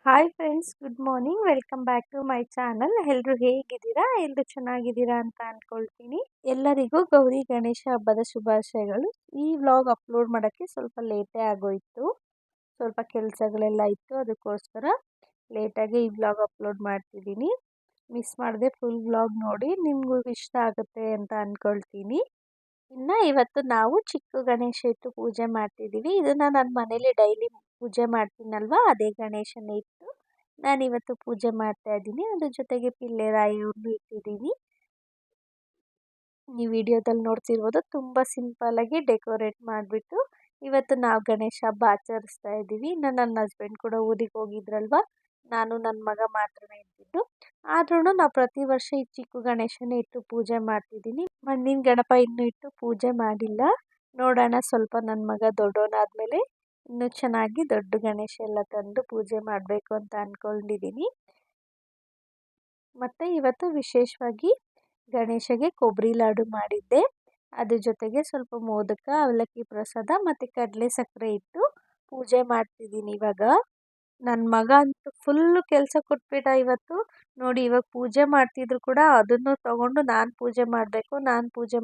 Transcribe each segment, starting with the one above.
Hi friends, good morning. Welcome back to my channel. ಎಲ್ಲರೂ ಹೇಗಿದ್ದೀರಾ? ಎಲ್ಲರೂ ಚೆನ್ನಾಗಿದ್ದೀರಾ ಅಂತ ಅಂದ್ಕೊಳ್ತೀನಿ. ಎಲ್ಲರಿಗೂ ಗೌರಿ ಗಣೇಶ ಹಬ್ಬದ ಶುಭಾಶಯಗಳು. ಈ ವ್ಲಾಗ್ ಅಪ್ಲೋಡ್ ಮಾಡೋಕ್ಕೆ ಸ್ವಲ್ಪ ಲೇಟೇ ಆಗೋಯಿತು. ಸ್ವಲ್ಪ ಕೆಲಸಗಳೆಲ್ಲ ಇತ್ತು, ಅದಕ್ಕೋಸ್ಕರ ಲೇಟಾಗಿ ಈ ವ್ಲಾಗ್ ಅಪ್ಲೋಡ್ ಮಾಡ್ತಿದ್ದೀನಿ. ಮಿಸ್ ಮಾಡದೆ ಫುಲ್ ವ್ಲಾಗ್ ನೋಡಿ, ನಿಮಗೂ ಇಷ್ಟ ಆಗುತ್ತೆ ಅಂತ ಅಂದ್ಕೊಳ್ತೀನಿ. ಇನ್ನು ಇವತ್ತು ನಾವು ಚಿಕ್ಕ ಗಣೇಶ ಇಟ್ಟು ಪೂಜೆ ಮಾಡ್ತಿದ್ದೀವಿ. ಇದನ್ನು ನನ್ನ ಮನೇಲಿ ಡೈಲಿ ಪೂಜೆ ಮಾಡ್ತೀನಲ್ವ, ಅದೇ ಗಣೇಶನ ಇಟ್ಟು ನಾನಿವತ್ತು ಪೂಜೆ ಮಾಡ್ತಾ ಇದ್ದೀನಿ. ಅದ್ರ ಜೊತೆಗೆ ಪಿಳ್ಳೆರಾಯಿಯನ್ನು ಇಟ್ಟಿದ್ದೀನಿ. ಈ ವಿಡಿಯೋದಲ್ಲಿ ನೋಡ್ತಿರ್ಬೋದು, ತುಂಬ ಸಿಂಪಲ್ಲಾಗಿ ಡೆಕೋರೇಟ್ ಮಾಡಿಬಿಟ್ಟು ಇವತ್ತು ನಾವು ಗಣೇಶ ಹಬ್ಬ ಆಚರಿಸ್ತಾ ಇದ್ದೀವಿ. ಇನ್ನು ನನ್ನ ಹಸ್ಬೆಂಡ್ ಕೂಡ ಊರಿಗೆ ಹೋಗಿದ್ರಲ್ವ, ನಾನು ನನ್ನ ಮಗ ಮಾತ್ರನೇ ಇದ್ದಿದ್ದು. ಆದ್ರೂ ನಾವು ಪ್ರತಿ ವರ್ಷ ಈ ಚಿಕ್ಕ ಗಣೇಶನ ಇಟ್ಟು ಪೂಜೆ ಮಾಡ್ತಿದ್ದೀನಿ. ಮಣ್ಣಿನ ಗಣಪ ಇನ್ನೂ ಇಟ್ಟು ಪೂಜೆ ಮಾಡಿಲ್ಲ. ನೋಡೋಣ, ಸ್ವಲ್ಪ ನನ್ನ ಮಗ ದೊಡ್ಡವನಾದ್ಮೇಲೆ ಇನ್ನೂ ಚೆನ್ನಾಗಿ ದೊಡ್ಡ ಗಣೇಶ ಎಲ್ಲ ತಂದು ಪೂಜೆ ಮಾಡಬೇಕು ಅಂತ ಅಂದ್ಕೊಂಡಿದ್ದೀನಿ. ಮತ್ತು ಇವತ್ತು ವಿಶೇಷವಾಗಿ ಗಣೇಶಗೆ ಕೊಬ್ಬರಿ ಲಾಡು ಮಾಡಿದ್ದೆ. ಅದ್ರ ಜೊತೆಗೆ ಸ್ವಲ್ಪ ಮೋದಕ, ಅವಲಕ್ಕಿ ಪ್ರಸಾದ ಮತ್ತು ಕಡಲೆ ಸಕ್ಕರೆ ಇಟ್ಟು ಪೂಜೆ ಮಾಡ್ತಿದ್ದೀನಿ. ಇವಾಗ ನನ್ನ ಮಗ ಅಂತೂ ಫುಲ್ಲು ಕೆಲಸ ಕೊಟ್ಬಿಟ್ಟ ಇವತ್ತು. ನೋಡಿ, ಇವಾಗ ಪೂಜೆ ಮಾಡ್ತಿದ್ರು ಕೂಡ ಅದನ್ನು ತಗೊಂಡು ನಾನು ಪೂಜೆ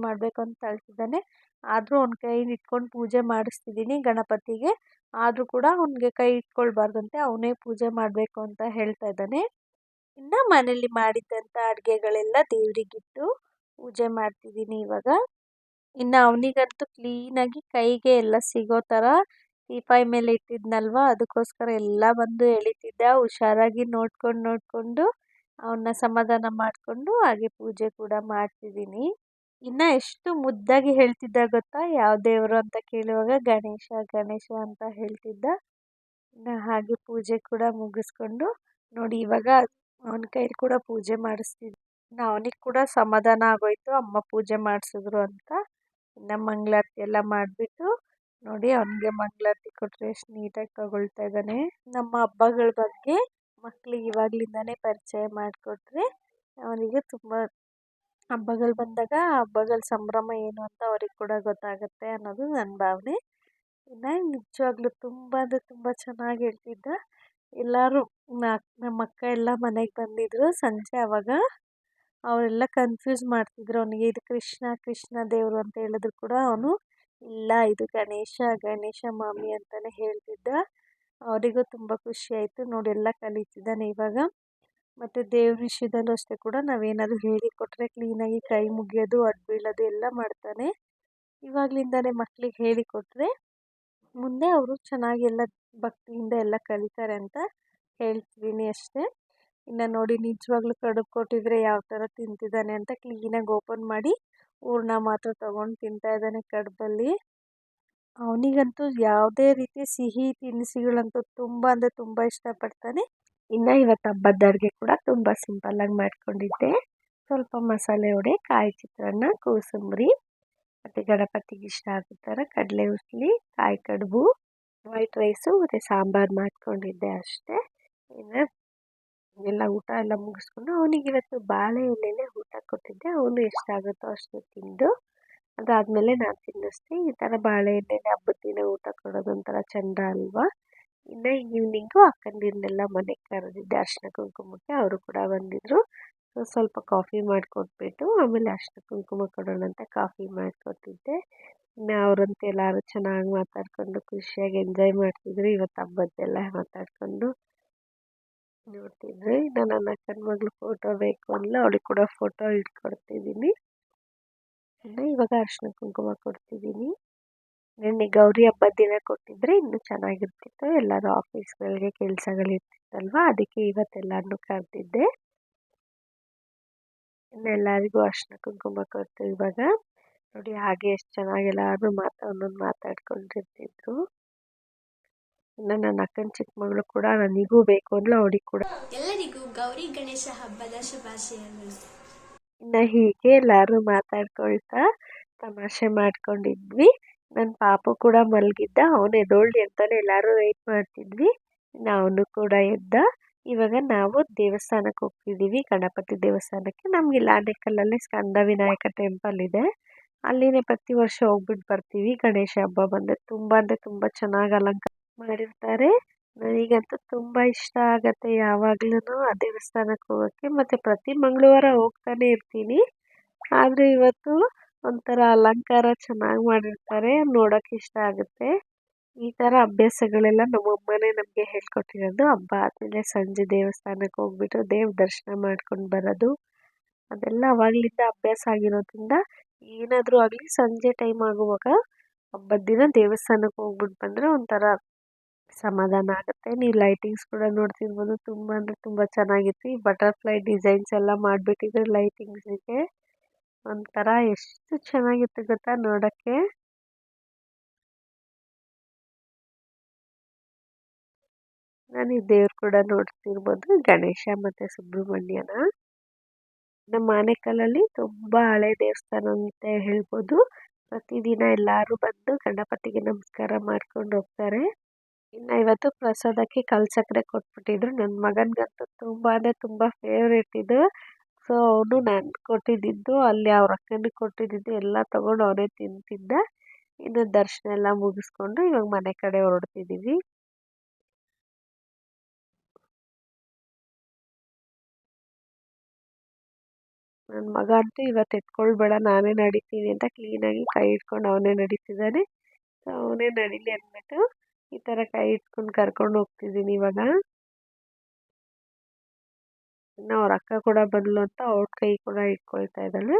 ಮಾಡಬೇಕು ಅಂತ ತಳ್ತಿದ್ದಾನೆ. ಆದರೂ ಅವ್ನ ಕೈಲಿ ಇಟ್ಕೊಂಡು ಪೂಜೆ ಮಾಡಿಸ್ತಿದ್ದೀನಿ ಗಣಪತಿಗೆ. ಆದರೂ ಕೂಡ ಅವನಿಗೆ ಕೈ ಇಟ್ಕೊಳ್ಬಾರ್ದಂತೆ, ಅವನೇ ಪೂಜೆ ಮಾಡಬೇಕು ಅಂತ ಹೇಳ್ತಾ ಇದ್ದಾನೆ. ಇನ್ನು ಮನೇಲಿ ಮಾಡಿದ್ದಂಥ ಅಡುಗೆಗಳೆಲ್ಲ ದೇವರಿಗಿಟ್ಟು ಪೂಜೆ ಮಾಡ್ತಿದ್ದೀನಿ ಇವಾಗ. ಇನ್ನು ಅವನಿಗಂತೂ ಕ್ಲೀನಾಗಿ ಕೈಗೆ ಎಲ್ಲ ಸಿಗೋ ಥರ ಟೀಪಾಯ್ ಮೇಲೆ ಇಟ್ಟಿದ್ನಲ್ವ, ಅದಕ್ಕೋಸ್ಕರ ಎಲ್ಲ ಬಂದು ಎಳಿತಿದ್ದ. ಹುಷಾರಾಗಿ ನೋಡ್ಕೊಂಡು ಅವನ್ನ ಸಮಾಧಾನ ಮಾಡಿಕೊಂಡು ಹಾಗೆ ಪೂಜೆ ಕೂಡ ಮಾಡ್ತಿದ್ದೀನಿ. ಇನ್ನು ಎಷ್ಟು ಮುದ್ದಾಗಿ ಹೇಳ್ತಿದ್ದ ಗೊತ್ತಾ, ಯಾವ ದೇವರು ಅಂತ ಕೇಳುವಾಗ ಗಣೇಶ ಗಣೇಶ ಅಂತ ಹೇಳ್ತಿದ್ದ. ಇನ್ನು ಹಾಗೆ ಪೂಜೆ ಕೂಡ ಮುಗಿಸ್ಕೊಂಡು ನೋಡಿ, ಇವಾಗ ಅವನ ಕೈಲಿ ಕೂಡ ಪೂಜೆ ಮಾಡಿಸ್ತಿದ್ದೆ. ಇನ್ನು ಅವನಿಗೆ ಕೂಡ ಸಮಾಧಾನ ಆಗೋಯ್ತು ಅಮ್ಮ ಪೂಜೆ ಮಾಡಿಸಿದ್ರು ಅಂತ. ಇನ್ನು ಮಂಗಳಾರತಿ ಎಲ್ಲ ಮಾಡಿಬಿಟ್ಟು ನೋಡಿ, ಅವನಿಗೆ ಮಂಗಳಾರತಿ ಕೊಟ್ಟರೆ ಎಷ್ಟು ನೀಟಾಗಿ ತಗೊಳ್ತಾ ಇದ್ದಾನೆ. ನಮ್ಮ ಹಬ್ಬಗಳ ಬಗ್ಗೆ ಮಕ್ಕಳಿಗೆ ಇವಾಗಲಿಂದನೇ ಪರಿಚಯ ಮಾಡಿಕೊಟ್ರೆ ಅವನಿಗೆ ತುಂಬ ಹಬ್ಬಗಳು ಬಂದಾಗ ಹಬ್ಬಗಳ ಸಂಭ್ರಮ ಏನು ಅಂತ ಅವ್ರಿಗೆ ಕೂಡ ಗೊತ್ತಾಗುತ್ತೆ ಅನ್ನೋದು ನನ್ನ ಭಾವನೆ. ಇನ್ನು ನಿಜವಾಗ್ಲೂ ತುಂಬ ಅಂದರೆ ತುಂಬ ಚೆನ್ನಾಗಿ ಹೇಳ್ತಿದ್ದ. ಎಲ್ಲರೂ ನಮ್ಮ ಅಕ್ಕ ಎಲ್ಲ ಮನೆಗೆ ಬಂದಿದ್ದರು ಸಂಜೆ. ಆವಾಗ ಅವರೆಲ್ಲ ಕನ್ಫ್ಯೂಸ್ ಮಾಡ್ತಿದ್ರು ಅವನಿಗೆ, ಇದು ಕೃಷ್ಣ ದೇವರು ಅಂತ ಹೇಳಿದ್ರು ಕೂಡ ಅವನು ಇಲ್ಲ, ಇದು ಗಣೇಶ ಮಾಮಿ ಅಂತಲೇ ಹೇಳ್ತಿದ್ದ. ಅವರಿಗೂ ತುಂಬ ಖುಷಿ ಆಯಿತು ನೋಡಿ, ಎಲ್ಲ ಕಲಿತಿದ್ದಾನೆ ಇವಾಗ. ಮತ್ತು ದೇವ್ರ ವಿಷಯದಲ್ಲೂ ಅಷ್ಟೇ ಕೂಡ ನಾವೇನಾದರೂ ಹೇಳಿಕೊಟ್ರೆ ಕ್ಲೀನಾಗಿ ಕೈ ಮುಗಿಯೋದು, ಅಡ್ಡು ಬೀಳೋದು ಎಲ್ಲ ಮಾಡ್ತಾನೆ. ಇವಾಗಲಿಂದಲೇ ಮಕ್ಕಳಿಗೆ ಹೇಳಿಕೊಟ್ರೆ ಮುಂದೆ ಅವರು ಚೆನ್ನಾಗೆಲ್ಲ ಭಕ್ತಿಯಿಂದ ಎಲ್ಲ ಕಲಿತಾರೆ ಅಂತ ಹೇಳ್ತಿದ್ದೀನಿ ಅಷ್ಟೇ. ಇನ್ನು ನೋಡಿ, ನಿಜವಾಗ್ಲೂ ಕಡುಬು ಕೊಟ್ಟಿದ್ರೆ ಯಾವ ಥರ ತಿಂತಿದ್ದಾನೆ ಅಂತ ಕ್ಲೀನಾಗಿ ಓಪನ್ ಮಾಡಿ ಹೂರಣ ಮಾತ್ರ ತೊಗೊಂಡು ತಿಂತಾ ಇದ್ದಾನೆ ಕಡುಬಲ್ಲಿ. ಅವನಿಗಂತೂ ಯಾವುದೇ ರೀತಿ ಸಿಹಿ ತಿನಿಸುಗಳಂತೂ ತುಂಬ ಅಂದರೆ ತುಂಬ ಇಷ್ಟಪಡ್ತಾನೆ. ಇನ್ನು ಇವತ್ತು ಹಬ್ಬದ ಅಡುಗೆ ಕೂಡ ತುಂಬ ಸಿಂಪಲ್ಲಾಗಿ ಮಾಡ್ಕೊಂಡಿದ್ದೆ. ಸ್ವಲ್ಪ ಮಸಾಲೆ ವಡೆ, ಕಾಯಿ ಚಿತ್ರಾನ್ನ, ಕೋಸಂಬರಿ ಮತ್ತು ಗಣಪತಿಗೆ ಇಷ್ಟ ಆಗೋ ಥರ ಕಡಲೆ ಉಸ್ಲಿ, ಕಾಯಿ ಕಡುಬು, ವೈಟ್ ರೈಸು ಮತ್ತು ಸಾಂಬಾರು ಮಾಡ್ಕೊಂಡಿದ್ದೆ ಅಷ್ಟೇ. ಇನ್ನು ಎಲ್ಲ ಊಟ ಎಲ್ಲ ಮುಗಿಸ್ಕೊಂಡು ಅವನಿಗೆ ಇವತ್ತು ಬಾಳೆ ಎಲೆಯಲ್ಲೇ ಊಟ ಕೊಟ್ಟಿದ್ದೆ. ಅವನು ಎಷ್ಟಾಗುತ್ತೋ ಅಷ್ಟು ತಿಂದು ಅದಾದಮೇಲೆ ನಾನು ತಿನ್ನಿಸ್ದೆ. ಈ ಥರ ಬಾಳೆ ಎಲೆಯಲ್ಲಿ ಹಬ್ಬದ ದಿನ ಊಟ ಕೊಡೋದು ಒಂಥರ ಚೆಂದ ಅಲ್ವಾ. ಇನ್ನು ಈವ್ನಿಂಗು ಅಕ್ಕಂದಿರನ್ನೆಲ್ಲ ಮನೆಗೆ ಕರೆದಿದ್ದೆ ಅರಿಶಿನ ಕುಂಕುಮಕ್ಕೆ. ಅವರು ಕೂಡ ಬಂದಿದ್ದರು. ಸ್ವಲ್ಪ ಕಾಫಿ ಮಾಡಿಕೊಟ್ಬಿಟ್ಟು ಆಮೇಲೆ ಅರಿಶಿನ ಕುಂಕುಮ ಕೊಡೋಣ ಅಂತ ಕಾಫಿ ಮಾಡಿಕೊಟ್ಟಿದ್ದೆ. ಇನ್ನು ಅವರಂತೂ ಎಲ್ಲರೂ ಚೆನ್ನಾಗಿ ಮಾತಾಡಿಕೊಂಡು ಖುಷಿಯಾಗಿ ಎಂಜಾಯ್ ಮಾಡ್ತಿದ್ರು. ಇವತ್ತು ಹಬ್ಬದ್ದೆಲ್ಲ ಮಾತಾಡಿಕೊಂಡು ನೋಡ್ತಿದ್ರು. ಇನ್ನು ನನ್ನ ಅಕ್ಕನ ಮಗಳು ಫೋಟೋ ಬೇಕು ಅಂದ್ಲು, ಅವಳಿಗೆ ಕೂಡ ಫೋಟೋ ಇಟ್ಕೊಡ್ತಿದ್ದೀನಿ. ಇನ್ನು ಇವಾಗ ಅರಿಶಿನ ಕುಂಕುಮ ಕೊಡ್ತಿದ್ದೀನಿ. ನಿನ್ನೆ ಗೌರಿ ಹಬ್ಬದ ದಿನ ಕೊಟ್ಟಿದ್ರೆ ಇನ್ನೂ ಚೆನ್ನಾಗಿರ್ತಿತ್ತು. ಎಲ್ಲರೂ ಆಫೀಸ್ಗಳಿಗೆ ಕೆಲಸಗಳಿರ್ತಿತ್ತಲ್ವ, ಅದಕ್ಕೆ ಇವತ್ತೆಲ್ಲರನ್ನೂ ಕರೆದಿದ್ದೆ. ಇನ್ನೆಲ್ಲರಿಗೂ ಅರಿಶಿನ ಕುಂಕುಮ ಕೊಟ್ಟು ಇವಾಗ ನೋಡಿ, ಹಾಗೆ ಎಷ್ಟು ಚೆನ್ನಾಗಿ ಎಲ್ಲರೂ ಒಂದೊಂದು ಮಾತಾಡ್ಕೊಂಡಿರ್ತಿದ್ರು. ಇನ್ನು ನನ್ನ ಅಕ್ಕನ ಚಿಕ್ಕ ಮಗಳು ಕೂಡ ನನಗೂ ಬೇಕು ಅಂದ್ಲು, ಅವಳಿಗೆ ಕೂಡ. ಎಲ್ಲರಿಗೂ ಗೌರಿ ಗಣೇಶ ಹಬ್ಬದ ಶುಭಾಶಯಗಳು. ಇನ್ನು ಹೀಗೆ ಎಲ್ಲರೂ ಮಾತಾಡ್ಕೊಳ್ತಾ ತಮಾಷೆ ಮಾಡ್ಕೊಂಡಿದ್ವಿ. ನನ್ನ ಪಾಪು ಕೂಡ ಮಲಗಿದ್ದ, ಅವನು ಎದ್ದೋಳ್ಳಿ ಅಂತಲೇ ಎಲ್ಲರೂ ವೆಯ್ಟ್ ಮಾಡ್ತಿದ್ವಿ. ಇನ್ನು ಅವನು ಕೂಡ ಎದ್ದ. ಇವಾಗ ನಾವು ದೇವಸ್ಥಾನಕ್ಕೆ ಹೋಗ್ತಿದ್ದೀವಿ, ಗಣಪತಿ ದೇವಸ್ಥಾನಕ್ಕೆ. ನಮ್ಗೆ ಇಲ್ಲಿ ಆನೇಕಲ್ಲಲ್ಲೇ ಸ್ಕಂದ ವಿನಾಯಕ ಟೆಂಪಲ್ ಇದೆ, ಅಲ್ಲಿನೇ ಪ್ರತಿ ವರ್ಷ ಹೋಗ್ಬಿಟ್ಟು ಬರ್ತೀವಿ. ಗಣೇಶ ಹಬ್ಬ ಬಂದರೆ ತುಂಬ ಅಂದರೆ ತುಂಬ ಚೆನ್ನಾಗಿ ಅಲಂಕಾರ ಮಾಡಿರ್ತಾರೆ. ನನಗಂತೂ ತುಂಬ ಇಷ್ಟ ಆಗತ್ತೆ ಯಾವಾಗ್ಲೂ ಆ ದೇವಸ್ಥಾನಕ್ಕೆ ಹೋಗೋಕ್ಕೆ, ಮತ್ತು ಪ್ರತಿ ಮಂಗಳವಾರ ಹೋಗ್ತಾನೆ ಇರ್ತೀನಿ. ಆದರೆ ಇವತ್ತು ಒಂಥರ ಅಲಂಕಾರ ಚೆನ್ನಾಗಿ ಮಾಡಿರ್ತಾರೆ, ನೋಡೋಕೆ ಇಷ್ಟ ಆಗುತ್ತೆ. ಈ ಥರ ಅಭ್ಯಾಸಗಳೆಲ್ಲ ನಮ್ಮಮ್ಮನೇ ನಮಗೆ ಹೇಳ್ಕೊಟ್ಟಿರೋದು. ಹಬ್ಬ ಆದಮೇಲೆ ಸಂಜೆ ದೇವಸ್ಥಾನಕ್ಕೆ ಹೋಗ್ಬಿಟ್ಟು ದೇವ್ರ ದರ್ಶನ ಮಾಡ್ಕೊಂಡು ಬರೋದು, ಅದೆಲ್ಲ ಅವಾಗಲಿಂದ ಅಭ್ಯಾಸ ಆಗಿರೋದ್ರಿಂದ ಏನಾದರೂ ಆಗಲಿ ಸಂಜೆ ಟೈಮ್ ಆಗುವಾಗ ಹಬ್ಬದ ದಿನ ದೇವಸ್ಥಾನಕ್ಕೆ ಹೋಗ್ಬಿಟ್ಟು ಬಂದರೆ ಒಂಥರ ಸಮಾಧಾನ ಆಗುತ್ತೆ. ನೀವು ಲೈಟಿಂಗ್ಸ್ ಕೂಡ ನೋಡ್ತಿರ್ಬೋದು, ತುಂಬ ಅಂದರೆ ತುಂಬ ಚೆನ್ನಾಗಿತ್ತು. ಈ ಬಟರ್ಫ್ಲೈ ಡಿಸೈನ್ಸ್ ಎಲ್ಲ ಮಾಡಿಬಿಟ್ಟಿದ್ರು ಲೈಟಿಂಗ್ಸಿಗೆ, ಒಂಥರ ಎಷ್ಟು ಚೆನ್ನಾಗಿತ್ತು ಗೊತ್ತಾ ನೋಡೋಕ್ಕೆ. ನಾನು ಈ ದೇವ್ರು ಕೂಡ ನೋಡ್ತಿರ್ಬೋದು, ಗಣೇಶ ಮತ್ತು ಸುಬ್ರಹ್ಮಣ್ಯನ. ನಮ್ಮ ಆನೇಕಲ್ಲಲ್ಲಿ ತುಂಬ ಹಳೆ ದೇವಸ್ಥಾನ ಅಂತ ಹೇಳ್ಬೋದು. ಪ್ರತಿದಿನ ಎಲ್ಲರೂ ಬಂದು ಗಣಪತಿಗೆ ನಮಸ್ಕಾರ ಮಾಡ್ಕೊಂಡು ಹೋಗ್ತಾರೆ. ಇನ್ನು ಇವತ್ತು ಪ್ರಸಾದಕ್ಕೆ ಕಲ್ಸಕ್ಕರೆ ಕೊಟ್ಬಿಟ್ಟಿದ್ರು. ನನ್ನ ಮಗನಿಗಂತೂ ತುಂಬ ಅಂದರೆ ತುಂಬ ಫೇವ್ರೇಟ್ ಇದು. ಸೊ ಅವನು ನಾನು ಕೊಟ್ಟಿದ್ದು ಅಲ್ಲಿ ಅವ್ರ ಅಕ್ಕನಿಗೆ ಕೊಟ್ಟಿದ್ದು ಎಲ್ಲ ತೊಗೊಂಡು ಅವನೇ ತಿಂತಿದ್ದ. ಇನ್ನು ದರ್ಶನ ಎಲ್ಲ ಮುಗಿಸ್ಕೊಂಡು ಇವಾಗ ಮನೆ ಕಡೆ ಹೊರಡ್ತಿದ್ದೀವಿ. ನನ್ನ ಮಗ ಅಂತೂ ಇವತ್ತು ಎತ್ಕೊಳ್ಬೇಡ ನಾನೇ ನಡಿತೀನಿ ಅಂತ ಕ್ಲೀನಾಗಿ ಕೈ ಇಟ್ಕೊಂಡು ಅವನೇ ನಡೀತಿದ್ದಾನೆ. ಸೊ ಅವನೇ ನಡೀಲಿ ಅಂದ್ಬಿಟ್ಟು ಈ ಥರ ಕೈ ಇಟ್ಕೊಂಡು ಕರ್ಕೊಂಡು ಹೋಗ್ತಿದ್ದೀನಿ ಇವಾಗ. ಇನ್ನು ಅವ್ರ ಅಕ್ಕ ಕೂಡ ಬಂದ್ಲು ಅಂತ ಅವ್ರ ಕೈ ಕೂಡ ಇಟ್ಕೊಳ್ತಾ ಇದ್ದಾಳೆ.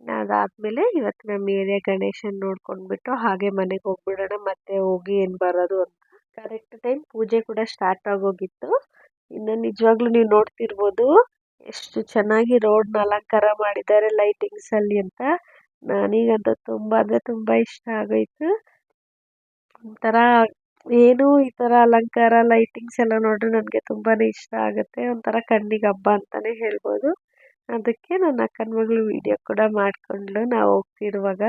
ಇನ್ನು ಅದಾದಮೇಲೆ ಇವತ್ತು ನಮ್ಮ ಏರಿಯಾ ಗಣೇಶನ ನೋಡ್ಕೊಂಡ್ಬಿಟ್ಟು ಹಾಗೆ ಮನೆಗೆ ಹೋಗ್ಬಿಡೋಣ, ಮತ್ತೆ ಹೋಗಿ ಏನು ಬರೋದು ಅಂತ. ಕರೆಕ್ಟ್ ಟೈಮ್ ಪೂಜೆ ಕೂಡ ಸ್ಟಾರ್ಟ್ ಆಗೋಗಿತ್ತು. ಇನ್ನು ನಿಜವಾಗ್ಲೂ ನೀವು ನೋಡ್ತಿರ್ಬೋದು ಎಷ್ಟು ಚೆನ್ನಾಗಿ ರೋಡ್ನ ಅಲಂಕಾರ ಮಾಡಿದ್ದಾರೆ ಲೈಟಿಂಗ್ಸಲ್ಲಿ ಅಂತ. ನನಗಂತೂ ತುಂಬ ಅಂದರೆ ತುಂಬ ಇಷ್ಟ ಆಗೋಯ್ತು. ಒಂಥರ ಏನು ಈ ಥರ ಅಲಂಕಾರ ಲೈಟಿಂಗ್ಸ್ ಎಲ್ಲ ನೋಡ್ರೆ ನನಗೆ ತುಂಬಾ ಇಷ್ಟ ಆಗುತ್ತೆ. ಒಂಥರ ಕಣ್ಣಿಗೆ ಹಬ್ಬ ಅಂತಲೇ ಹೇಳ್ಬೋದು. ಅದಕ್ಕೆ ನನ್ನ ಅಕ್ಕನ ಮಗಳು ವಿಡಿಯೋ ಕೂಡ ಮಾಡಿಕೊಂಡ್ಳು ನಾವು ಹೋಗ್ತಿರುವಾಗ.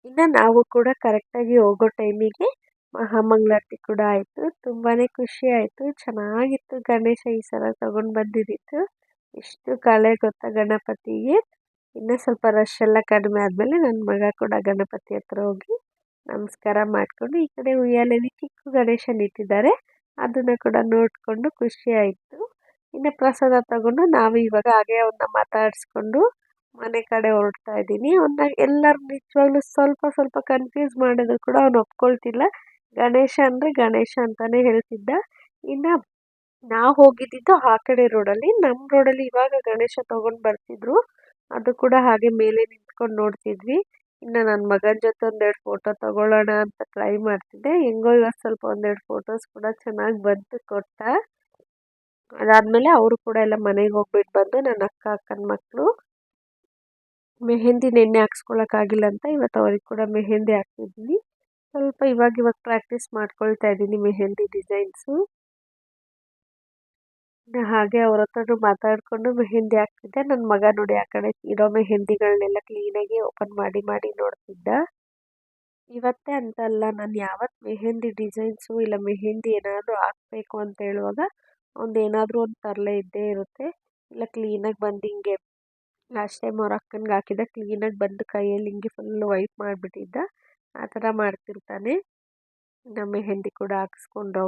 ಇನ್ನು ನಾವು ಕೂಡ ಕರೆಕ್ಟಾಗಿ ಹೋಗೋ ಟೈಮಿಗೆ ಮಹಾಮಂಗಳಾರತಿ ಕೂಡ ಆಯಿತು. ತುಂಬಾ ಖುಷಿ ಆಯಿತು, ಚೆನ್ನಾಗಿತ್ತು. ಗಣೇಶ ಈ ಸಲ ತಗೊಂಡು ಬಂದಿದ್ದಿತ್ತು. ಎಷ್ಟು ಕಳೆ ಗೊತ್ತಾ ಗಣಪತಿಗೆ. ಇನ್ನೂ ಸ್ವಲ್ಪ ರಶ್ ಎಲ್ಲ ಕಡಿಮೆ ಆದಮೇಲೆ ನನ್ನ ಮಗ ಕೂಡ ಗಣಪತಿ ಹತ್ರ ಹೋಗಿ ನಮಸ್ಕಾರ ಮಾಡಿಕೊಂಡು ಈ ಕಡೆ ಉಯ್ಯಾಲೆಯಲ್ಲಿ ಚಿಕ್ಕ ಗಣೇಶನ ಇಟ್ಟಿದ್ದಾರೆ, ಅದನ್ನು ಕೂಡ ನೋಡಿಕೊಂಡು ಖುಷಿ ಆಯಿತು. ಇನ್ನು ಪ್ರಸಾದ ತಗೊಂಡು ನಾವು ಇವಾಗ ಹಾಗೆ ಅವನ್ನ ಮಾತಾಡಿಸ್ಕೊಂಡು ಮನೆ ಕಡೆ ಹೊರಡ್ತಾ ಇದ್ದೀನಿ. ಅವನ್ನ ಎಲ್ಲರೂ ನಿಜವಾಗ್ಲೂ ಸ್ವಲ್ಪ ಸ್ವಲ್ಪ ಕನ್ಫ್ಯೂಸ್ ಮಾಡಿದ್ರು ಕೂಡ ಅವ್ನು ಒಪ್ಕೊಳ್ತಿಲ್ಲ. ಗಣೇಶ ಅಂದರೆ ಗಣೇಶ ಅಂತಲೇ ಹೇಳ್ತಿದ್ದ. ಇನ್ನು ನಾವು ಹೋಗಿದ್ದಿದ್ದು ಆ ಕಡೆ ರೋಡಲ್ಲಿ, ನಮ್ಮ ರೋಡಲ್ಲಿ ಇವಾಗ ಗಣೇಶ ತೊಗೊಂಡು ಬರ್ತಿದ್ರು, ಅದು ಕೂಡ ಹಾಗೆ ಮೇಲೆ ನಿಂತ್ಕೊಂಡು ನೋಡ್ತಿದ್ವಿ. ಇನ್ನು ನನ್ನ ಮಗನ ಜೊತೆ ಒಂದೆರಡು ಫೋಟೋ ತೊಗೊಳ್ಳೋಣ ಅಂತ ಟ್ರೈ ಮಾಡ್ತಿದ್ದೆ. ಹೆಂಗೋ ಇವತ್ತು ಸ್ವಲ್ಪ ಒಂದೆರಡು ಫೋಟೋಸ್ ಕೂಡ ಚೆನ್ನಾಗಿ ಬಂತು ಕೊಟ್ಟ. ಅದಾದಮೇಲೆ ಅವರು ಕೂಡ ಎಲ್ಲ ಮನೆಗೆ ಹೋಗ್ಬಿಟ್ಟು ಬಂದು ನನ್ನ ಅಕ್ಕನ ಮಕ್ಕಳು ಮೆಹಂದಿ ನೆನ್ನೆ ಹಾಕ್ಸ್ಕೊಳಕ್ಕಾಗಿಲ್ಲ ಅಂತ ಇವತ್ತು ಅವ್ರಿಗೆ ಕೂಡ ಮೆಹಂದಿ ಹಾಕ್ತಿದ್ದೀನಿ. ಸ್ವಲ್ಪ ಇವಾಗ ಪ್ರಾಕ್ಟೀಸ್ ಮಾಡ್ಕೊಳ್ತಾ ಇದ್ದೀನಿ ಮೆಹಂದಿ ಡಿಸೈನ್ಸು. ಹಾಗೆ ಅವ್ರ ಹತ್ರನೂ ಮಾತಾಡಿಕೊಂಡು ಮೆಹಂದಿ ಹಾಕ್ತಿದ್ದೆ. ನನ್ನ ಮಗ ನೋಡಿ ಆ ಕಡೆ ಇರೋ ಮೆಹಂದಿಗಳನ್ನೆಲ್ಲ ಕ್ಲೀನಾಗಿ ಓಪನ್ ಮಾಡಿ ಮಾಡಿ ನೋಡ್ತಿದ್ದ. ಇವತ್ತೇ ಅಂತಲ್ಲ, ನಾನು ಯಾವತ್ತು ಮೆಹಂದಿ ಡಿಸೈನ್ಸು ಇಲ್ಲ ಮೆಹಂದಿ ಏನಾದರೂ ಹಾಕಬೇಕು ಅಂತ ಹೇಳುವಾಗ ಏನಾದರೂ ಒಂದು ತರಲೆ ಇದ್ದೇ ಇರುತ್ತೆ. ಇಲ್ಲ ಕ್ಲೀನಾಗಿ ಬಂದು ಹಿಂಗೆ ಲಾಸ್ಟ್ ಟೈಮ್ ಅವ್ರ ಅಕ್ಕನಿಗೆ ಹಾಕಿದ್ದ ಕ್ಲೀನಾಗಿ ಬಂದು ಕೈಯಲ್ಲಿ ಹಿಂಗೆ ಫುಲ್ಲು ವೈಪ್ ಮಾಡಿಬಿಟ್ಟಿದ್ದ. ಆ ಥರ ಮಾಡ್ತಿರ್ತಾನೆ. ನಮ್ಮ ಮೆಹಂದಿ ಕೂಡ ಹಾಕಿಸ್ಕೊಂಡು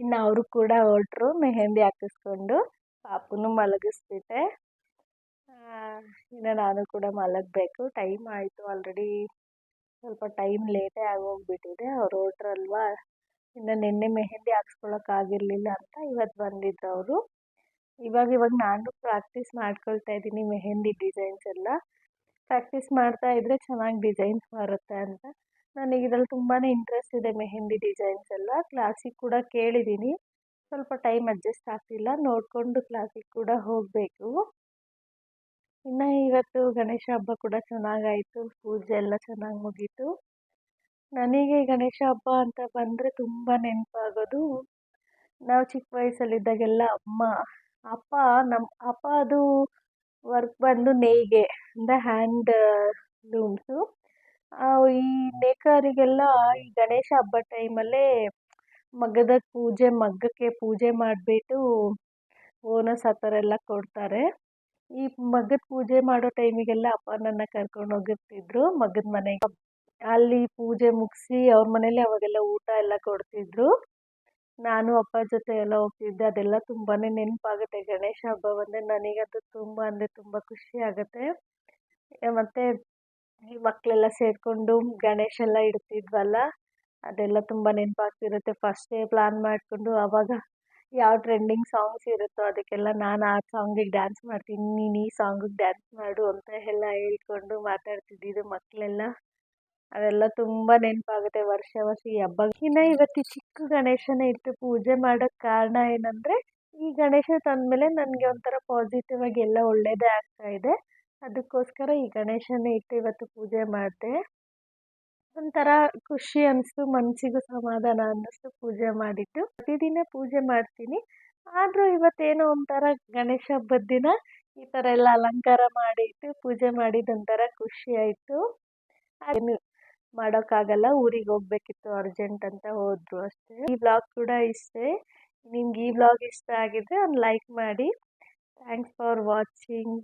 ಇನ್ನು ಅವರು ಕೂಡ ಹೊರಟ್ರು ಮೆಹಂದಿ ಹಾಕಿಸ್ಕೊಂಡು. ಪಾಪುನು ಮಲಗಿಸ್ಬಿಟ್ಟೆ. ಇನ್ನು ನಾನು ಕೂಡ ಮಲಗಬೇಕು, ಟೈಮ್ ಆಯಿತು ಆಲ್ರೆಡಿ. ಸ್ವಲ್ಪ ಟೈಮ್ ಲೇಟೇ ಆಗೋಗ್ಬಿಟ್ಟಿದೆ, ಅವ್ರು ಹೊರಟ್ರಲ್ವಾ. ಇನ್ನು ನಿನ್ನೆ ಮೆಹಂದಿ ಹಾಕ್ಸ್ಕೊಳಕ್ಕಾಗಿರಲಿಲ್ಲ ಅಂತ ಇವತ್ತು ಬಂದಿದ್ರು ಅವರು. ಇವಾಗ ನಾನು ಪ್ರಾಕ್ಟೀಸ್ ಮಾಡ್ಕೊಳ್ತಾ ಇದ್ದೀನಿ ಮೆಹಂದಿ ಡಿಸೈನ್ಸ್ ಎಲ್ಲ. ಪ್ರಾಕ್ಟೀಸ್ ಮಾಡ್ತಾ ಇದ್ದರೆ ಚೆನ್ನಾಗಿ ಡಿಸೈನ್ಸ್ ಬರುತ್ತೆ ಅಂತ ನನಗೆ ಇದ್ರಲ್ಲಿ ತುಂಬಾ ಇಂಟ್ರೆಸ್ಟ್ ಇದೆ ಮೆಹಂದಿ ಡಿಸೈನ್ಸ್ ಎಲ್ಲ. ಕ್ಲಾಸಿಗೆ ಕೂಡ ಕೇಳಿದ್ದೀನಿ, ಸ್ವಲ್ಪ ಟೈಮ್ ಅಡ್ಜಸ್ಟ್ ಆಗ್ತಿಲ್ಲ, ನೋಡಿಕೊಂಡು ಕ್ಲಾಸಿಗೆ ಕೂಡ ಹೋಗಬೇಕು. ಇನ್ನು ಇವತ್ತು ಗಣೇಶ ಹಬ್ಬ ಕೂಡ ಚೆನ್ನಾಗಾಯಿತು, ಪೂಜೆ ಎಲ್ಲ ಚೆನ್ನಾಗಿ ಮುಗೀತು. ನನಗೆ ಗಣೇಶ ಹಬ್ಬ ಅಂತ ಬಂದರೆ ತುಂಬ ನೆನಪಾಗೋದು, ನಾವು ಚಿಕ್ಕ ವಯಸ್ಸಲ್ಲಿದ್ದಾಗೆಲ್ಲ ಅಪ್ಪ ನಮ್ಮ ಅಪ್ಪ ಅದು ವರ್ಕ್ ಬಂದು ನೇಯ್ಗೆ ಅಂದರೆ ಹ್ಯಾಂಡ್ ಲೂಮ್ಸು. ಈ ನೇಕಾರಿಗೆಲ್ಲ ಈ ಗಣೇಶ ಹಬ್ಬದ ಟೈಮಲ್ಲೇ ಮಗ್ಗಕ್ಕೆ ಪೂಜೆ ಮಾಡಿಬಿಟ್ಟು ಬೋನಸ್ ಆ ಥರ ಎಲ್ಲ ಕೊಡ್ತಾರೆ. ಈ ಮಗ್ಗದ ಪೂಜೆ ಮಾಡೋ ಟೈಮಿಗೆಲ್ಲ ಅಪ್ಪ ನನ್ನ ಕರ್ಕೊಂಡು ಹೋಗಿರ್ತಿದ್ರು ಮಗ್ಗದ ಮನೆಗೆ. ಅಲ್ಲಿ ಪೂಜೆ ಮುಗಿಸಿ ಅವ್ರ ಮನೇಲಿ ಅವಾಗೆಲ್ಲ ಊಟ ಎಲ್ಲ ಕೊಡ್ತಿದ್ರು. ನಾನು ಅಪ್ಪ ಜೊತೆ ಎಲ್ಲ ಹೋಗ್ತಿದ್ದೆ. ಅದೆಲ್ಲ ತುಂಬಾ ನೆನಪಾಗುತ್ತೆ. ಗಣೇಶ ಹಬ್ಬ ಬಂದರೆ ನನಗಂತೂ ತುಂಬ ಅಂದರೆ ತುಂಬ ಖುಷಿ ಆಗುತ್ತೆ. ಮತ್ತು ಈ ಮಕ್ಕಳೆಲ್ಲ ಸೇರಿಕೊಂಡು ಗಣೇಶ ಎಲ್ಲ ಇಡ್ತಿದ್ವಲ್ಲ, ಅದೆಲ್ಲ ತುಂಬ ನೆನಪಾಗ್ತಿರುತ್ತೆ. ಫಸ್ಟೇ ಪ್ಲ್ಯಾನ್ ಮಾಡಿಕೊಂಡು ಆವಾಗ ಯಾವ ಟ್ರೆಂಡಿಂಗ್ ಸಾಂಗ್ಸ್ ಇರುತ್ತೋ ಅದಕ್ಕೆಲ್ಲ ನಾನು ಆ ಸಾಂಗಿಗೆ ಡ್ಯಾನ್ಸ್ ಮಾಡ್ತೀನಿ, ನೀನು ಈ ಸಾಂಗಿಗೆ ಡ್ಯಾನ್ಸ್ ಮಾಡು ಅಂತ ಎಲ್ಲ ಹೇಳ್ಕೊಂಡು ಮಾತಾಡ್ತಿದ್ದಿದ್ದು ಮಕ್ಕಳೆಲ್ಲ. ಅದೆಲ್ಲ ತುಂಬ ನೆನಪಾಗುತ್ತೆ ವರ್ಷ ಈ ಹಬ್ಬ. ಇನ್ನು ಇವತ್ತು ಚಿಕ್ಕ ಗಣೇಶನ ಇಟ್ಟು ಪೂಜೆ ಮಾಡೋಕ್ಕೆ ಕಾರಣ ಏನಂದರೆ, ಈ ಗಣೇಶ ತಂದಮೇಲೆ ನನಗೆ ಒಂಥರ ಪಾಸಿಟಿವ್ ಆಗಿ ಎಲ್ಲ ಒಳ್ಳೆಯದೇ ಆಗ್ತಾ ಇದೆ. ಅದಕ್ಕೋಸ್ಕರ ಈ ಗಣೇಶನ ಇಟ್ಟು ಇವತ್ತು ಪೂಜೆ ಮಾಡಿದೆ. ಒಂಥರ ಖುಷಿ ಅನಿಸ್ತು, ಮನಸ್ಸಿಗೂ ಸಮಾಧಾನ ಅನ್ನಿಸ್ತು ಪೂಜೆ ಮಾಡಿದ್ದು. ಪ್ರತಿದಿನ ಪೂಜೆ ಮಾಡ್ತೀನಿ, ಆದರೂ ಇವತ್ತೇನೋ ಒಂಥರ ಗಣೇಶ ಹಬ್ಬದ ದಿನ ಈ ಥರ ಎಲ್ಲ ಅಲಂಕಾರ ಮಾಡಿಟ್ಟು ಪೂಜೆ ಮಾಡಿದ್ದೊಂಥರ ಖುಷಿ ಆಯಿತು. ಏನು ಮಾಡೋಕ್ಕಾಗಲ್ಲ, ಊರಿಗೆ ಹೋಗ್ಬೇಕಿತ್ತು ಅರ್ಜೆಂಟ್ ಅಂತ ಹೋದ್ರು ಅಷ್ಟೇ. ಈ ವ್ಲಾಗ್ ಕೂಡ ಇಷ್ಟೇ. ನಿಮ್ಗೆ ಈ ವ್ಲಾಗ್ ಇಷ್ಟ ಆಗಿದ್ರೆ ಒಂದು ಲೈಕ್ ಮಾಡಿ. Thanks for watching.